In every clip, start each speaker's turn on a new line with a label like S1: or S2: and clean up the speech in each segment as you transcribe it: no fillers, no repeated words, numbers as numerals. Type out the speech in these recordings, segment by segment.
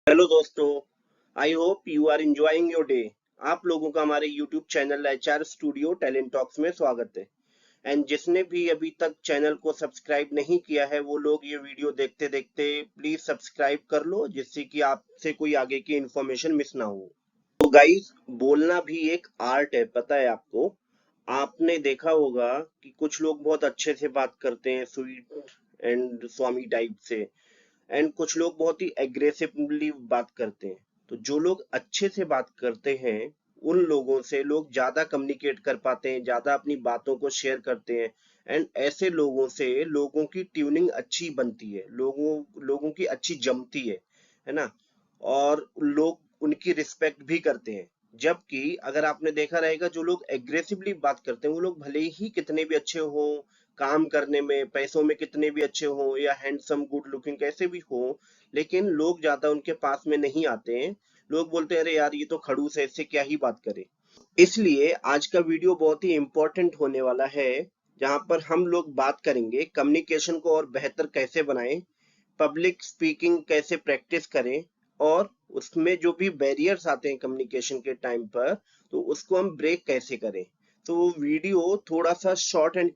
S1: Hello दोस्तों, I hope you are enjoying your day. आप लोगों का हमारे YouTube channel HR Studio Talent Talks में स्वागत है। एंड जिसने भी अभी तक चैनल को सब्सक्राइब नहीं किया है वो लोग ये वीडियो देखते देखते प्लीज सब्सक्राइब कर लो, जिससे कि आपसे कोई आगे की इंफॉर्मेशन मिस ना हो। तो गाइस, बोलना भी एक आर्ट है, पता है आपको। आपने देखा होगा कि कुछ लोग बहुत अच्छे से बात करते हैं, स्वीट एंड स्वामी टाइप से, एंड कुछ लोग बहुत ही एग्रेसिवली बात करते हैं। तो जो लोग अच्छे से बात करते हैं उन लोगों से लोग ज्यादा कम्युनिकेट कर पाते हैं, ज्यादा अपनी बातों को शेयर करते हैं। एंड ऐसे लोगों से लोगों की ट्यूनिंग अच्छी बनती है, लोगों लोगों की अच्छी जमती है ना। और लोग उनकी रिस्पेक्ट भी करते हैं। जबकि अगर आपने देखा रहेगा, जो लोग एग्रेसिवली बात करते हैं वो लोग भले ही कितने भी अच्छे हों, काम करने में पैसों में कितने भी अच्छे हों या हैंडसम गुड लुकिंग कैसे भी हो, लेकिन लोग ज्यादा उनके पास में नहीं आते हैं। लोग बोलते हैं अरे यार ये तो खड़ूस है, इससे क्या ही बात करें। इसलिए आज का वीडियो बहुत ही इम्पोर्टेंट होने वाला है, जहां पर हम लोग बात करेंगे कम्युनिकेशन को और बेहतर कैसे बनाएं, पब्लिक स्पीकिंग कैसे प्रैक्टिस करें, और उसमें जो भी बैरियर्स आते हैं कम्युनिकेशन के टाइम पर, तो उसको हम ब्रेक कैसे करें। तो वीडियो थोड़ा सा शॉर्ट एंड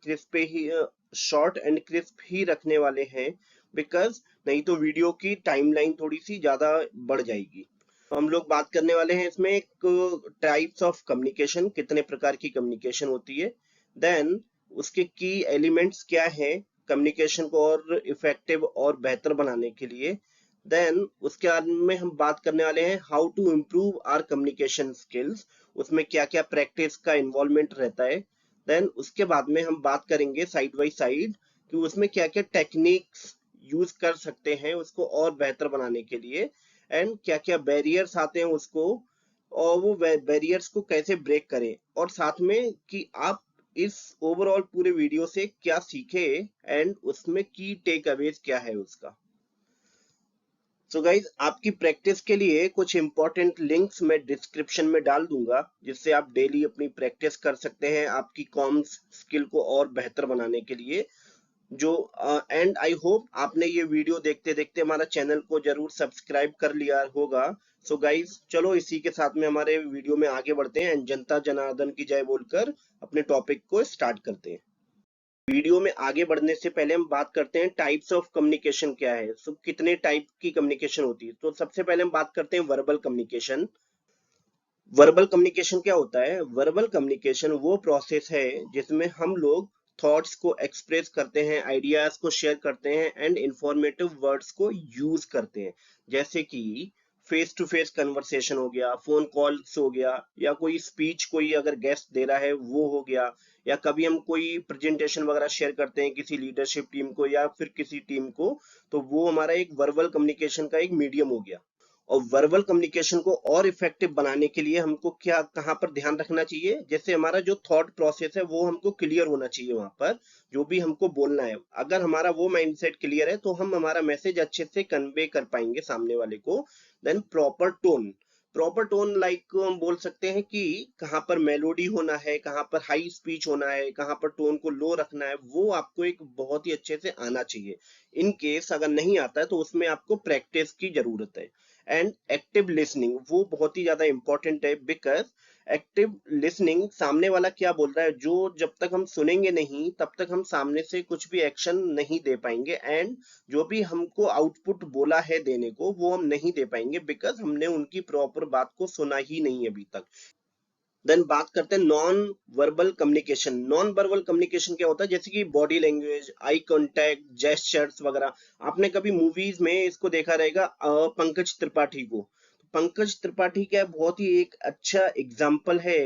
S1: क्रिस्प ही रखने वाले हैं, बिकॉज नहीं तो वीडियो की टाइमलाइन थोड़ी सी ज्यादा बढ़ जाएगी। तो हम लोग बात करने वाले हैं इसमें एक टाइप्स ऑफ कम्युनिकेशन, कितने प्रकार की कम्युनिकेशन होती है, देन उसके की एलिमेंट्स क्या है कम्युनिकेशन को और इफेक्टिव और बेहतर बनाने के लिए। देन उसके बाद में हम बात करने वाले हैं how to improve our communication skills, उसमें क्या क्या प्रैक्टिस का इन्वॉल्वमेंट रहता है। देन उसके बाद में हम बात करेंगे साइड बाई साइड कि उसमें क्या क्या टेक्निक्स यूज कर सकते हैं उसको और बेहतर बनाने के लिए, एंड क्या क्या बैरियर्स आते हैं उसको, और वो बैरियर्स को कैसे ब्रेक करें, और साथ में कि आप इस ओवरऑल पूरे वीडियो से क्या सीखे एंड उसमें की टेक अवेज क्या है उसका। सो गाइज, आपकी प्रैक्टिस के लिए कुछ इंपॉर्टेंट लिंक्स मैं डिस्क्रिप्शन में डाल दूंगा, जिससे आप डेली अपनी प्रैक्टिस कर सकते हैं आपकी कॉम्स स्किल को और बेहतर बनाने के लिए। जो एंड आई होप आपने ये वीडियो देखते देखते हमारा चैनल को जरूर सब्सक्राइब कर लिया होगा। सो गाइज, चलो इसी के साथ में हमारे वीडियो में आगे बढ़ते हैं एंड जनता जनार्दन की जय बोलकर अपने टॉपिक को स्टार्ट करते हैं। वीडियो में आगे बढ़ने से पहले हम बात करते हैं टाइप्स ऑफ कम्युनिकेशन क्या है। सो कितने टाइप की कम्युनिकेशन होती है, तो सबसे पहले हम बात करते हैं वर्बल कम्युनिकेशन। वर्बल कम्युनिकेशन क्या होता है? वर्बल कम्युनिकेशन वो प्रोसेस है जिसमें हम लोग थॉट्स को एक्सप्रेस करते हैं, आइडियाज को शेयर करते हैं एंड इंफॉर्मेटिव वर्ड्स को यूज करते हैं। जैसे कि फेस टू फेस कन्वर्सेशन हो गया, फोन कॉल्स हो गया, या कोई स्पीच कोई अगर गेस्ट दे रहा है वो हो गया, या कभी हम कोई प्रेजेंटेशन वगैरह शेयर करते हैं किसी लीडरशिप टीम को या फिर किसी टीम को, तो वो हमारा एक वर्बल कम्युनिकेशन का एक मीडियम हो गया। और वर्बल कम्युनिकेशन को और इफेक्टिव बनाने के लिए हमको क्या कहाँ पर ध्यान रखना चाहिए, जैसे हमारा जो थॉट प्रोसेस है वो हमको क्लियर होना चाहिए। वहां पर जो भी हमको बोलना है, अगर हमारा वो माइंडसेट क्लियर है तो हम हमारा मैसेज अच्छे से कन्वे कर पाएंगे सामने वाले को। देन प्रॉपर टोन लाइक हम बोल सकते हैं कि कहाँ पर मेलोडी होना है, कहाँ पर हाई स्पीच होना है, कहाँ पर टोन को लो रखना है, वो आपको एक बहुत ही अच्छे से आना चाहिए। इन केस अगर नहीं आता है तो उसमें आपको प्रैक्टिस की जरूरत है। एंड एक्टिव लिसनिंग वो बहुत ही ज्यादा इंपॉर्टेंट है, बिकॉज एक्टिव लिसनिंग सामने वाला क्या बोल रहा है, जो जब तक हम सुनेंगे नहीं तब तक हम सामने से कुछ भी एक्शन नहीं दे पाएंगे, एंड जो भी हमको आउटपुट बोला है देने को वो हम नहीं दे पाएंगे, बिकॉज हमने उनकी प्रॉपर बात को सुना ही नहीं अभी तक। देन बात करते हैं non verbal communication. Non verbal communication क्या होता है, जैसे कि body language, eye contact, gestures वगैरह। आपने कभी मूवीज में इसको देखा रहेगा, पंकज त्रिपाठी को। पंकज त्रिपाठी क्या है, बहुत ही एक अच्छा एग्जाम्पल है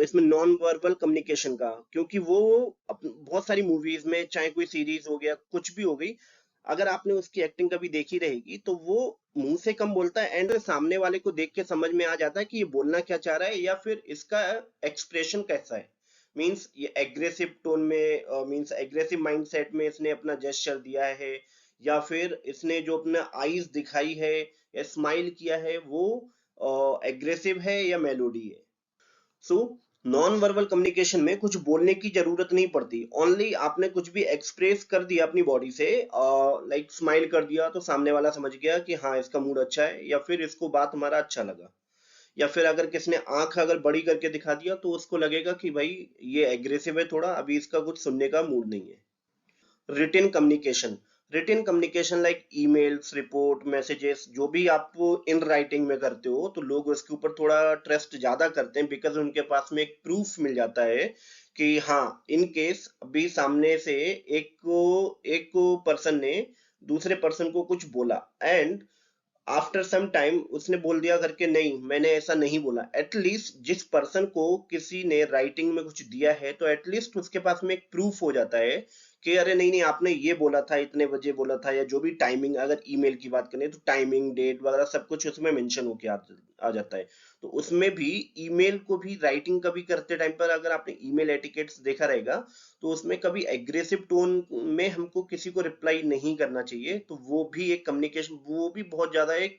S1: इसमें नॉन वर्बल कम्युनिकेशन का, क्योंकि वो बहुत सारी मूवीज में, चाहे कोई सीरीज हो गया कुछ भी हो गई, अगर आपने उसकी एक्टिंग कभी देखी रहेगी तो वो मुंह से कम बोलता है एंड सामने वाले को देख के समझ में आ जाता है कि ये बोलना क्या चाह रहा है या फिर इसका एक्सप्रेशन कैसा है। मींस ये एग्रेसिव टोन में, मींस एग्रेसिव माइंडसेट में इसने अपना जेस्चर दिया है, या फिर इसने जो अपना आईज दिखाई है या स्माइल किया है वो एग्रेसिव है या मेलोडी है। सो नॉन वर्बल कम्युनिकेशन में कुछ बोलने की जरूरत नहीं पड़ती, ओनली आपने कुछ भी एक्सप्रेस कर दिया अपनी बॉडी से, लाइक स्माइल कर दिया तो सामने वाला समझ गया कि हाँ इसका मूड अच्छा है, या फिर इसको बात हमारा अच्छा लगा। या फिर अगर किसने आंख अगर बड़ी करके दिखा दिया तो उसको लगेगा कि भाई ये एग्रेसिव है थोड़ा, अभी इसका कुछ सुनने का मूड नहीं है। रिटिन communication, रिटिन communication like emails, report, messages, जो भी आप इन राइटिंग में करते हो तो लोग उसके ऊपर थोड़ा ट्रस्ट ज्यादा करते हैं, बिकॉज उनके पास में एक प्रूफ मिल जाता है कि हाँ, इन केस अभी सामने से एक पर्सन ने दूसरे पर्सन को कुछ बोला, एंड आफ्टर सम टाइम उसने बोल दिया करके नहीं मैंने ऐसा नहीं बोला, एटलीस्ट जिस पर्सन को किसी ने राइटिंग में कुछ दिया है तो एटलीस्ट उसके पास में एक प्रूफ हो जाता है कि अरे नहीं नहीं आपने ये बोला था, इतने बजे बोला था, या जो भी टाइमिंग, अगर ईमेल की बात करें तो टाइमिंग, डेट वगैरह सब कुछ उसमें मेंशन होके आ जाता है। तो उसमें भी ईमेल को भी राइटिंग कभी करते टाइम पर अगर आपने ईमेल एटिकेट्स देखा रहेगा तो उसमें कभी एग्रेसिव टोन में हमको किसी को रिप्लाई नहीं करना चाहिए, तो वो भी एक कम्युनिकेशन, वो भी बहुत ज्यादा एक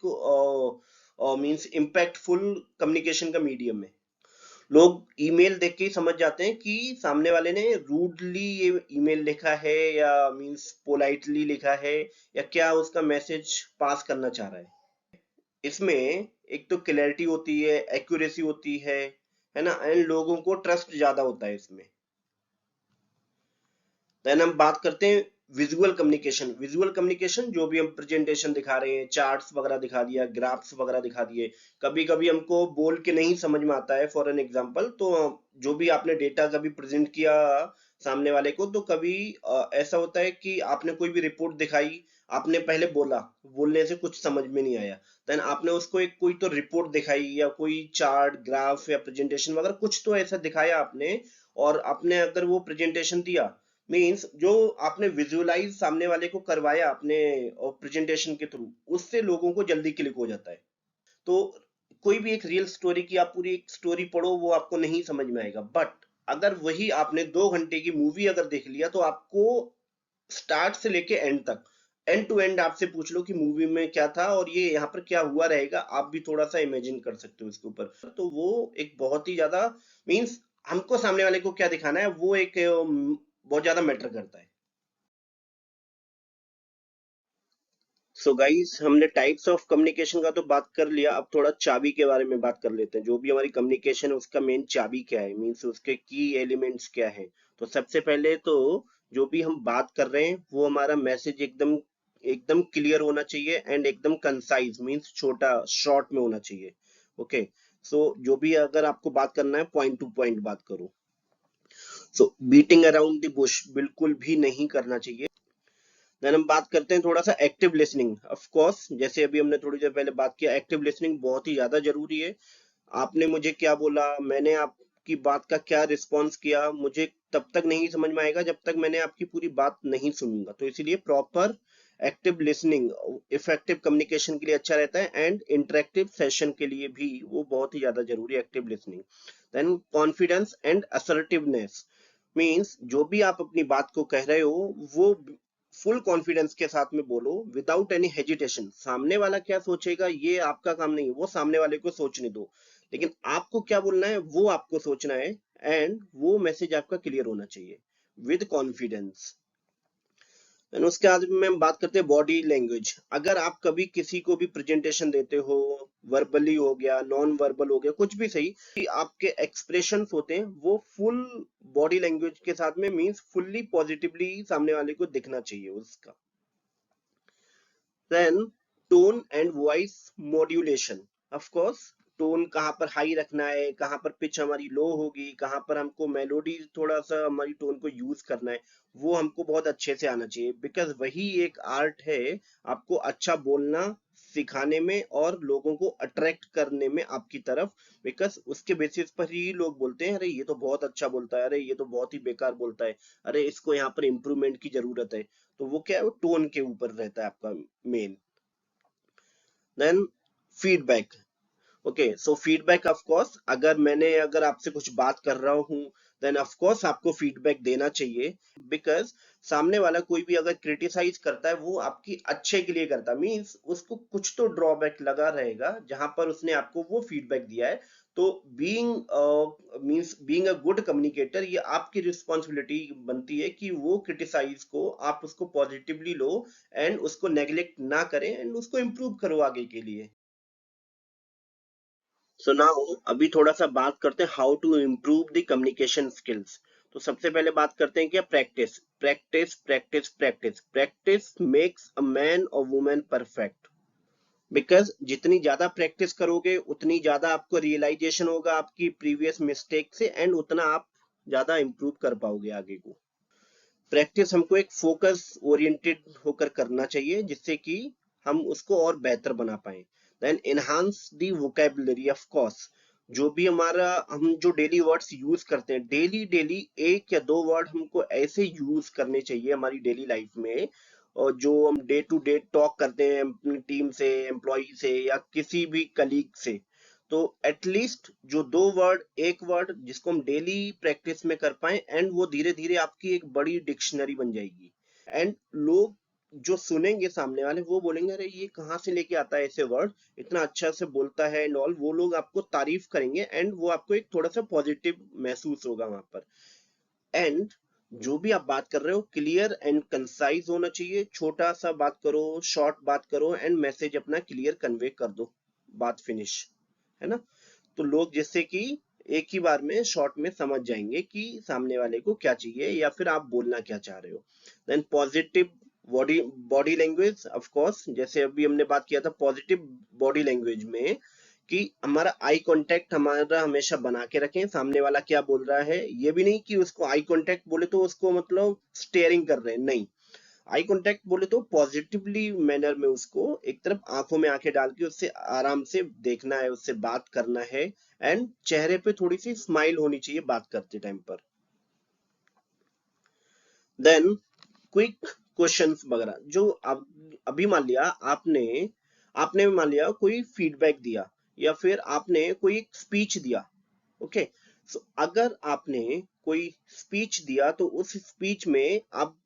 S1: मींस इम्पैक्टफुल कम्युनिकेशन का मीडियम है। लोग ईमेल देख के ही समझ जाते हैं कि सामने वाले ने रूडली ये ईमेल लिखा है या मींस पोलाइटली लिखा है, या क्या उसका मैसेज पास करना चाह रहा है। इसमें एक तो क्लैरिटी होती है, एक्यूरेसी होती है ना, एंड लोगों को ट्रस्ट ज्यादा होता है इसमें। देन हम बात करते हैं विजुअल कम्युनिकेशन। विजुअल कम्युनिकेशन जो भी हम प्रेजेंटेशन दिखा रहे हैं, चार्ट्स वगैरह दिखा दिया, ग्राफ्स वगैरह दिखा दिए, कभी कभी हमको बोल के नहीं समझ में आता है, फॉर एन एग्जांपल तो जो भी आपने डेटा कभी प्रेजेंट किया सामने वाले को, तो कभी ऐसा होता है कि आपने कोई भी रिपोर्ट दिखाई, आपने पहले बोला, बोलने से कुछ समझ में नहीं आया, देन आपने उसको एक कोई तो रिपोर्ट दिखाई या कोई चार्ट, ग्राफ या प्रेजेंटेशन वगैरह कुछ तो ऐसा दिखाया आपने, और आपने अगर वो प्रेजेंटेशन दिया, मीन्स जो आपने विजुअलाइज सामने वाले को करवाया अपने प्रेजेंटेशन के थ्रू, उससे लोगों को जल्दी क्लिक हो जाता है। तो कोई भी एक रियल स्टोरी की आप पूरी एक स्टोरी पढ़ो वो आपको नहीं समझ में आएगा, बट अगर वही आपने 2 घंटे की मूवी अगर देख लिया तो आपको स्टार्ट से लेके एंड तक, एंड टू एंड आपसे पूछ लो कि मूवी में क्या था और ये यहाँ पर क्या हुआ रहेगा, आप भी थोड़ा सा इमेजिन कर सकते हो इसके ऊपर। तो वो एक बहुत ही ज्यादा, मीन्स हमको सामने वाले को क्या दिखाना है वो एक बहुत ज्यादा मैटर करता है। सो गाइस, हमने टाइप्स ऑफ कम्युनिकेशन का तो बात कर लिया, अब थोड़ा चाबी के बारे में बात कर लेते हैं। जो भी हमारी कम्युनिकेशन है उसका मेन चाबी क्या है, मीन्स उसके की एलिमेंट्स क्या है। तो सबसे पहले तो जो भी हम बात कर रहे हैं वो हमारा मैसेज एकदम एकदम क्लियर होना चाहिए, एंड एकदम कंसाइज, मीन्स छोटा शॉर्ट में होना चाहिए। ओके, सो जो भी अगर आपको बात करना है पॉइंट टू पॉइंट बात करो। सो बीटिंग अराउंड द बुश बिल्कुल भी नहीं करना चाहिए। देन हम बात करते हैं थोड़ा सा एक्टिव लिसनिंग। ऑफ कोर्स जैसे अभी हमने थोड़ी देर पहले बात किया, एक्टिव लिसनिंग बहुत ही ज्यादा जरूरी है। आपने मुझे क्या बोला, मैंने आपकी बात का क्या रिस्पॉन्स किया, मुझे तब तक नहीं समझ में आएगा जब तक मैंने आपकी पूरी बात नहीं सुनूंगा। तो इसीलिए proper active listening effective communication के लिए अच्छा रहता है, एंड इंटरेक्टिव सेशन के लिए भी वो बहुत ही ज्यादा जरूरी है active listening. Then confidence and assertiveness, means जो भी आप अपनी बात को कह रहे हो वो फुल कॉन्फिडेंस के साथ में बोलो, विदाउट एनी हेजिटेशन। सामने वाला क्या सोचेगा ये आपका काम नहीं है, वो सामने वाले को सोचने दो, लेकिन आपको क्या बोलना है वो आपको सोचना है, एंड वो मैसेज आपका क्लियर होना चाहिए विद कॉन्फिडेंस। एंड उसके बाद में हम बात करते हैं बॉडी लैंग्वेज। अगर आप कभी किसी को भी प्रेजेंटेशन देते हो, वर्बली हो गया, नॉन वर्बल हो गया, कुछ भी सही, कि आपके एक्सप्रेशंस होते हैं वो फुल बॉडी लैंग्वेज के साथ में, मींस फुल्ली पॉजिटिवली सामने वाले को दिखना चाहिए उसका। Then tone and voice modulation. Of course tone कहाँ पर हाई रखना है, कहाँ पर पिच हमारी लो होगी, कहाँ पर हमको मेलोडी थोड़ा सा हमारी टोन को यूज करना है, वो हमको बहुत अच्छे से आना चाहिए, बिकॉज वही एक आर्ट है आपको अच्छा बोलना सिखाने में और लोगों को अट्रैक्ट करने में आपकी तरफ। बिकॉज उसके बेसिस पर ही लोग बोलते हैं अरे ये तो बहुत अच्छा बोलता है, अरे ये तो बहुत ही बेकार बोलता है, अरे इसको यहाँ पर इम्प्रूवमेंट की जरूरत है। तो वो क्या है, वो टोन के ऊपर रहता है आपका main. Then feedback, okay, so feedback of course, अगर आपसे कुछ बात कर रहा हूँ देन ऑफ कोर्स आपको फीडबैक देना चाहिए, बिकॉज सामने वाला कोई भी अगर क्रिटिसाइज करता है वो आपकी अच्छे के लिए करता है, मीन्स उसको कुछ तो ड्रॉबैक लगा रहेगा जहां पर उसने आपको वो फीडबैक दिया है। तो बीइंग अ गुड कम्युनिकेटर, ये आपकी रिस्पॉन्सिबिलिटी बनती है कि वो क्रिटिसाइज को आप उसको पॉजिटिवली लो एंड उसको नेग्लेक्ट ना करें एंड उसको इम्प्रूव करो आगे के लिए। सो नाउ अभी थोड़ा सा बात करते हैं how to improve the communication skills. तो सबसे पहले बात करते हैं क्या, practice practice practice practice practice makes a man और वुमेन परफेक्ट। बिकॉज जितनी ज्यादा प्रैक्टिस करोगे उतनी ज्यादा आपको रियलाइजेशन होगा आपकी प्रीवियस मिस्टेक से एंड उतना आप ज्यादा इम्प्रूव कर पाओगे आगे को। प्रैक्टिस हमको एक फोकस ओरिएंटेड होकर करना चाहिए जिससे कि हम उसको और बेहतर बना पाए। Then enhance the vocabulary of course, जो भी हमारा हम जो डेली वर्ड्स यूज करते हैं, डेली डेली एक या दो वर्ड हमको ऐसे यूज करने चाहिए हमारी डेली लाइफ में, और जो हम डे टू डे टॉक करते हैं अपनी टीम से, एम्प्लॉय से या किसी भी कलीग से, तो एटलीस्ट जो दो वर्ड एक वर्ड जिसको हम डेली प्रैक्टिस में कर पाए एंड वो धीरे धीरे आपकी एक बड़ी डिक्शनरी बन जाएगी। एंड लोग जो सुनेंगे सामने वाले वो बोलेंगे अरे ये कहाँ से लेके आता है ऐसे वर्ड, इतना अच्छा से बोलता है एंड ऑल, वो लोग आपको तारीफ करेंगे एंड वो आपको एक थोड़ा सा पॉजिटिव महसूस होगा वहां पर। एंड जो भी आप बात कर रहे हो क्लियर एंड कंसाइज होना चाहिए, छोटा सा बात करो, शॉर्ट बात करो एंड मैसेज अपना क्लियर कन्वे कर दो, बात फिनिश, है ना। तो लोग जिससे कि एक ही बार में शॉर्ट में समझ जाएंगे कि सामने वाले को क्या चाहिए या फिर आप बोलना क्या चाह रहे हो। Then positive body body language, of course जैसे अभी हमने बात किया था पॉजिटिव बॉडी लैंग्वेज में कि हमारा आई कांटेक्ट हमारा हमेशा बना के रखें, सामने वाला क्या बोल रहा है, ये भी नहीं कि उसको आई कांटेक्ट बोले तो उसको मतलब स्टेयरिंग कर रहे हैं, नहीं। आई कांटेक्ट बोले तो पॉजिटिवली मैनर में उसको एक तरफ आंखों में आंखें डाल के उससे आराम से देखना है, उससे बात करना है एंड चेहरे पे थोड़ी सी स्माइल होनी चाहिए बात करते टाइम पर। देन क्विक क्वेश्चंस वगैरह, जो अभी मान लिया आपने आपने मान लिया कोई फीडबैक दिया या फिर आपने कोई स्पीच दिया, ओके। सो अगर आपने कोई स्पीच दिया तो उस स्पीच में आप,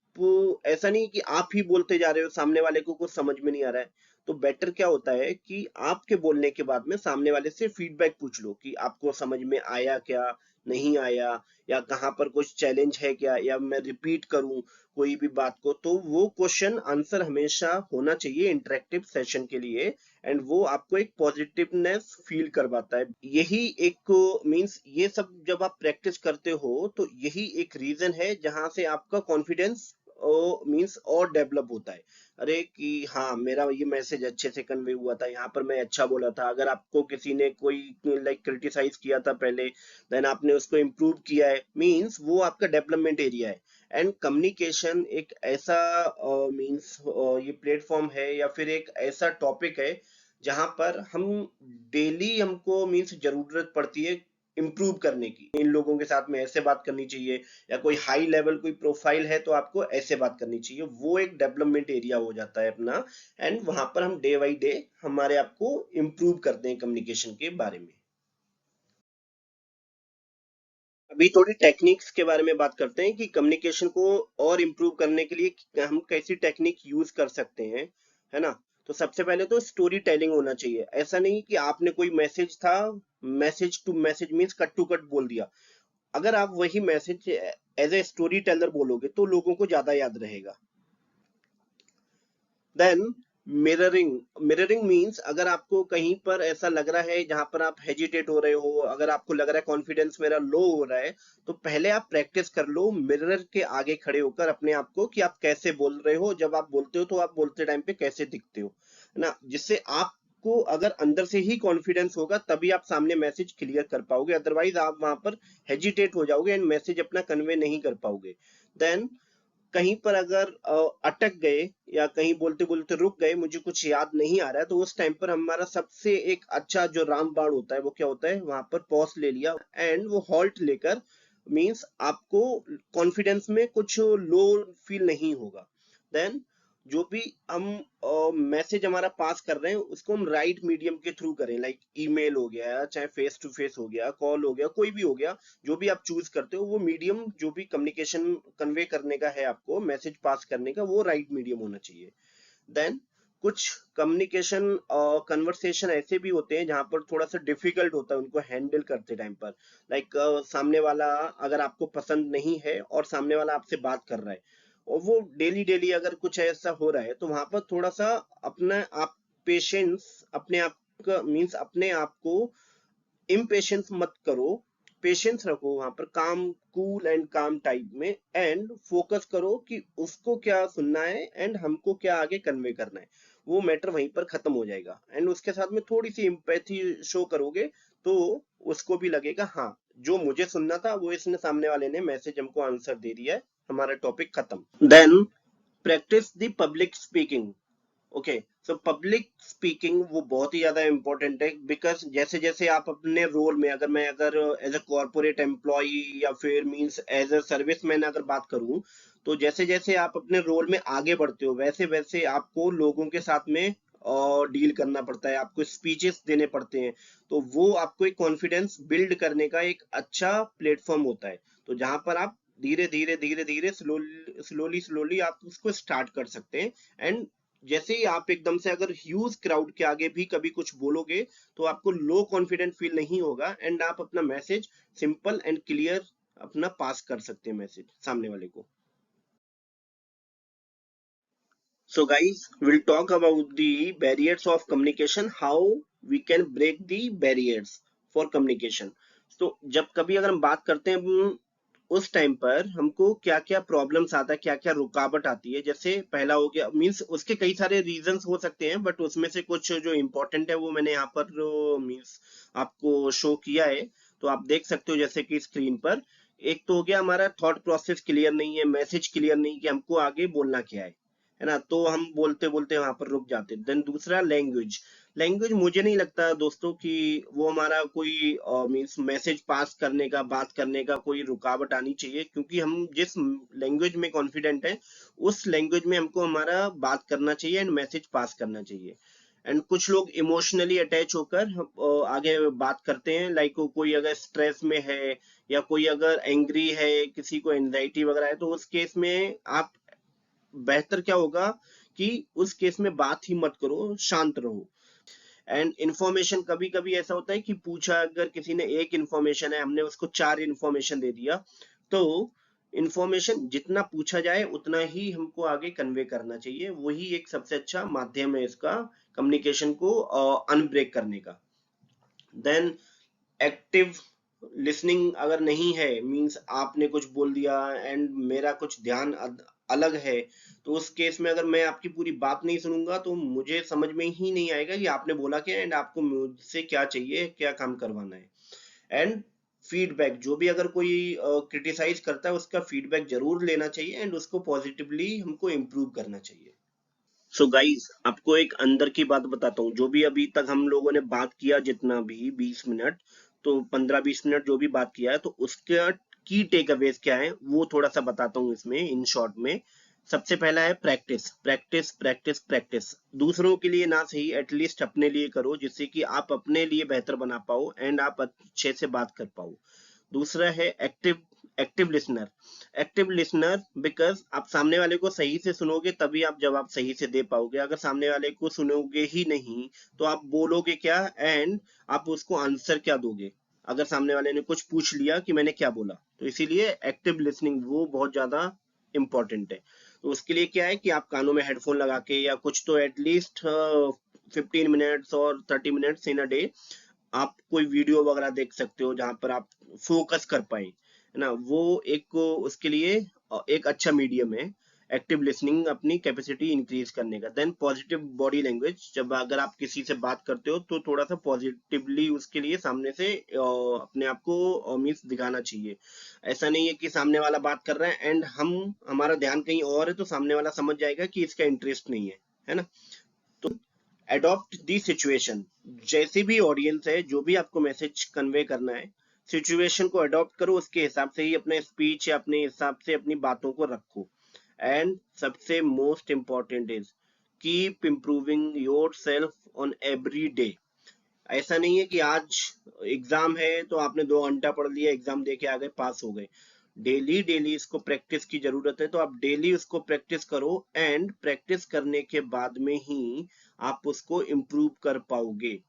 S1: ऐसा नहीं कि आप ही बोलते जा रहे हो सामने वाले को कुछ समझ में नहीं आ रहा है, तो बेटर क्या होता है कि आपके बोलने के बाद में सामने वाले से फीडबैक पूछ लो कि आपको समझ में आया क्या, नहीं आया, या कहाँ पर कुछ चैलेंज है क्या, या मैं रिपीट करूं कोई भी बात को। तो वो क्वेश्चन आंसर हमेशा होना चाहिए इंटरेक्टिव सेशन के लिए एंड वो आपको एक पॉजिटिवनेस फील करवाता है। यही एक मींस ये सब जब आप प्रैक्टिस करते हो तो यही एक रीजन है जहां से आपका कॉन्फिडेंस मींस और डेवलप होता है। अरे कि हाँ मेरा ये मैसेज अच्छे से कन्वे हुआ था, यहाँ पर मैं अच्छा बोला था। अगर आपको किसी ने कोई लाइक क्रिटिसाइज किया था पहले, देन आपने उसको इम्प्रूव किया है, मींस वो आपका डेवलपमेंट एरिया है। एंड कम्युनिकेशन एक ऐसा मींस ये प्लेटफॉर्म है या फिर एक ऐसा टॉपिक है जहां पर हम डेली हमको मींस जरूरत पड़ती है इम्प्रूव करने की। इन लोगों के साथ में ऐसे बात करनी चाहिए, या कोई हाई लेवल कोई प्रोफाइल है तो आपको ऐसे बात करनी चाहिए, वो एक डेवलपमेंट एरिया हो जाता है अपना। एंड वहां पर हम डे बाई डे हमारे आप को इम्प्रूव करते हैं कम्युनिकेशन के बारे में। अभी थोड़ी टेक्निक्स के बारे में बात करते हैं कि कम्युनिकेशन को और इम्प्रूव करने के लिए हम कैसी टेक्निक यूज कर सकते हैं, है ना। तो सबसे पहले तो स्टोरी टेलिंग होना चाहिए। ऐसा नहीं कि आपने कोई मैसेज था, message to message means cut to cut बोल दिया। अगर आप वही message as a story teller बोलोगे तो लोगों को ज्यादा याद रहेगा। देन मिररिंग, मिररिंग मींस अगर आपको कहीं पर ऐसा लग रहा है जहां पर आप हेजिटेट हो रहे हो, अगर आपको लग रहा है कॉन्फिडेंस मेरा लो हो रहा है, तो पहले आप प्रैक्टिस कर लो मिरर के आगे खड़े होकर अपने आप को कि आप कैसे बोल रहे हो, जब आप बोलते हो तो आप बोलते टाइम पे कैसे दिखते हो, है ना। जिससे आपको अगर अंदर से ही कॉन्फिडेंस होगा तभी आप सामने मैसेज क्लियर कर पाओगे, अदरवाइज आप वहां पर हेजिटेट हो जाओगे एंड मैसेज अपना कन्वे नहीं कर पाओगे। देन कहीं पर अगर अटक गए या कहीं बोलते बोलते रुक गए, मुझे कुछ याद नहीं आ रहा है, तो उस टाइम पर हमारा सबसे एक अच्छा जो रामबाण होता है वो क्या होता है, वहां पर पॉज ले लिया एंड वो हॉल्ट लेकर, मींस आपको कॉन्फिडेंस में कुछ लो फील नहीं होगा। देन जो भी हम मैसेज हमारा पास कर रहे हैं उसको हम राइट मीडियम के थ्रू करें, लाइक ईमेल हो गया, चाहे फेस टू फेस हो गया, कॉल हो गया, कोई भी हो गया, जो भी आप चूज करते हो वो मीडियम, जो भी कम्युनिकेशन कन्वे करने का है आपको, मैसेज पास करने का, वो राइट मीडियम होना चाहिए। देन कुछ कम्युनिकेशन कन्वर्सेशन ऐसे भी होते हैं जहां पर थोड़ा सा डिफिकल्ट होता है उनको हैंडल करते टाइम पर, लाइक सामने वाला अगर आपको पसंद नहीं है और सामने वाला आपसे बात कर रहा है और वो डेली डेली अगर कुछ ऐसा हो रहा है, तो वहां पर थोड़ा सा अपना आप पेशेंस, अपने आप का मीन्स अपने आप को इम्पेशेंस मत करो, पेशेंस रखो वहां पर, काम, कूल एंड काम टाइप में, एंड फोकस करो कि उसको क्या सुनना है एंड हमको क्या आगे कन्वे करना है, वो मैटर वहीं पर खत्म हो जाएगा। एंड उसके साथ में थोड़ी सी एम्पैथी शो करोगे तो उसको भी लगेगा हाँ, जो मुझे सुनना था वो इसने, सामने वाले ने मैसेज हमको आंसर दे दिया है, हमारा टॉपिक खत्म। Then practice the public speaking. Okay, so public speaking वो बहुत ही ज्यादा इंपॉर्टेंट है, बिकॉज जैसे जैसे आप अपने रोल में, अगर एज अ कॉर्पोरेट एम्प्लॉय या फिर मींस एज अ सर्विसमैन अगर बात करूं, तो जैसे जैसे आप अपने रोल में आगे बढ़ते हो वैसे वैसे आपको लोगों के साथ में डील करना पड़ता है, आपको स्पीचेस देने पड़ते हैं, तो वो आपको एक कॉन्फिडेंस बिल्ड करने का एक अच्छा प्लेटफॉर्म होता है, तो जहां पर आप धीरे धीरे धीरे धीरे स्लोली स्लोली स्लोली आप उसको स्टार्ट कर सकते हैं। एंड जैसे ही आप एकदम से अगर ह्यूज क्राउड के आगे भी कभी कुछ बोलोगे तो आपको लो कॉन्फिडेंट फील नहीं होगा, एंड आप अपना मैसेज सिंपल एंड क्लियर अपना पास कर सकते हैं मैसेज सामने वाले को। So guys, we'll talk about the barriers of communication, how we can break the barriers for communication. So जब कभी अगर हम बात करते हैं उस टाइम पर हमको क्या क्या प्रॉब्लम्स आता है, क्या क्या रुकावट आती है, जैसे पहला हो गया, मींस उसके कई सारे रीजंस हो सकते हैं, बट उसमें से कुछ जो इम्पोर्टेंट है वो मैंने यहाँ पर मींस आपको शो किया है, तो आप देख सकते हो जैसे कि स्क्रीन पर। एक तो हो गया हमारा थॉट प्रोसेस क्लियर नहीं है, मैसेज क्लियर नहीं कि हमको आगे बोलना क्या है ना, तो हम बोलते बोलते वहां पर रुक जाते। देन दूसरा लैंग्वेज। लैंग्वेज मुझे नहीं लगता दोस्तों कि वो हमारा कोई मीन्स मैसेज पास करने का, बात करने का कोई रुकावट आनी चाहिए, क्योंकि हम जिस लैंग्वेज में कॉन्फिडेंट है उस लैंग्वेज में हमको हमारा बात करना चाहिए एंड मैसेज पास करना चाहिए। एंड कुछ लोग इमोशनली अटैच होकर आगे बात करते हैं, लाइक कोई अगर स्ट्रेस में है या कोई अगर एंग्री है, किसी को एंजाइटी वगैरह है, तो उस केस में आप बेहतर क्या होगा कि उस केस में बात ही मत करो, शांत रहो। एंड इन्फॉर्मेशन, कभी कभी ऐसा होता है कि पूछा, अगर किसी ने एक इन्फॉर्मेशन है, हमने उसको चार इन्फॉर्मेशन दे दिया, तो इन्फॉर्मेशन जितना पूछा जाए उतना ही हमको आगे कन्वे करना चाहिए, वही एक सबसे अच्छा माध्यम है इसका कम्युनिकेशन को अनब्रेक करने का। देन एक्टिव लिसनिंग अगर नहीं है, मींस आपने कुछ बोल दिया एंड मेरा कुछ ध्यान अलग है, तो उस केस में अगर मैं आपकी पूरी बात नहीं सुनूंगा तो मुझे समझ में ही नहीं आएगा कि आपने बोला क्या एंड आपको मुझसे क्या चाहिए, क्या काम करवाना है। एंड फीडबैक, जो भी अगर कोई क्रिटिसाइज करता है उसका फीडबैक जरूर लेना चाहिए एंड उसको पॉजिटिवली हमको इम्प्रूव करना चाहिए। सो गाइस, आपको एक अंदर की बात बताता हूँ, जो भी अभी तक हम लोगों ने बात किया, जितना भी 20 मिनट, तो 15-20 मिनट जो भी बात किया है, तो उसका की टेक अवेज क्या है वो थोड़ा सा बताता हूँ इसमें इन शॉर्ट में। सबसे पहला है प्रैक्टिस, प्रैक्टिस प्रैक्टिस प्रैक्टिस। दूसरों के लिए ना सही, एटलीस्ट अपने लिए करो, जिससे कि आप अपने लिए बेहतर बना पाओ एंड आप अच्छे से बात कर पाओ। दूसरा है active active listener. Active listener because आप सामने वाले को सही से सुनोगे तभी आप जवाब सही से दे पाओगे, अगर सामने वाले को सुनोगे ही नहीं तो आप बोलोगे क्या एंड आप उसको आंसर क्या दोगे, अगर सामने वाले ने कुछ पूछ लिया कि मैंने क्या बोला। तो इसीलिए एक्टिव लिसनिंग वो बहुत ज्यादा इंपॉर्टेंट है। तो उसके लिए क्या है कि आप कानों में हेडफोन लगा के या कुछ तो एटलीस्ट 15 मिनट्स और 30 मिनट्स इन अ डे आप कोई वीडियो वगैरह देख सकते हो जहां पर आप फोकस कर पाए, है ना, वो एक उसके लिए एक अच्छा मीडियम है एक्टिव लिसनिंग, अपनी कैपेसिटी इंक्रीज करने का। देन पॉजिटिव बॉडी लैंग्वेज, जब अगर आप किसी से बात करते हो तो थोड़ा सा पॉजिटिवली उसके लिए सामने से अपने आप को मीन्स दिखाना चाहिए। ऐसा नहीं है कि सामने वाला बात कर रहा है एंड हम हमारा ध्यान कहीं और है तो सामने वाला समझ जाएगा कि इसका इंटरेस्ट नहीं है ना। तो अडॉप्ट दी सिचुएशन, जैसी भी ऑडियंस है, जो भी आपको मैसेज कन्वे करना है, सिचुएशन को अडॉप्ट करो, उसके हिसाब से ही अपने स्पीच या अपने हिसाब से अपनी बातों को रखो। एंड सबसे most important is keep improving your self on every day. ऐसा नहीं है कि आज एग्जाम है तो आपने 2 घंटा पढ़ लिया, एग्जाम दे के आ गए, पास हो गए। डेली डेली इसको प्रैक्टिस की जरूरत है, तो आप डेली उसको प्रैक्टिस करो एंड प्रैक्टिस करने के बाद में ही आप उसको इम्प्रूव कर पाओगे।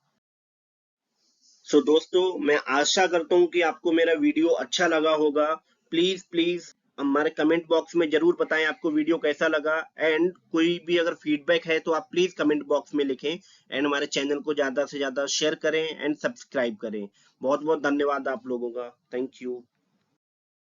S1: सो दोस्तों, मैं आशा करता हूँ कि आपको मेरा वीडियो अच्छा लगा होगा। प्लीज प्लीज हमारे कमेंट बॉक्स में जरूर बताएं आपको वीडियो कैसा लगा, एंड कोई भी अगर फीडबैक है तो आप प्लीज कमेंट बॉक्स में लिखें, एंड हमारे चैनल को ज्यादा से ज्यादा शेयर करें एंड सब्सक्राइब करें। बहुत बहुत धन्यवाद आप लोगों का। Thank you.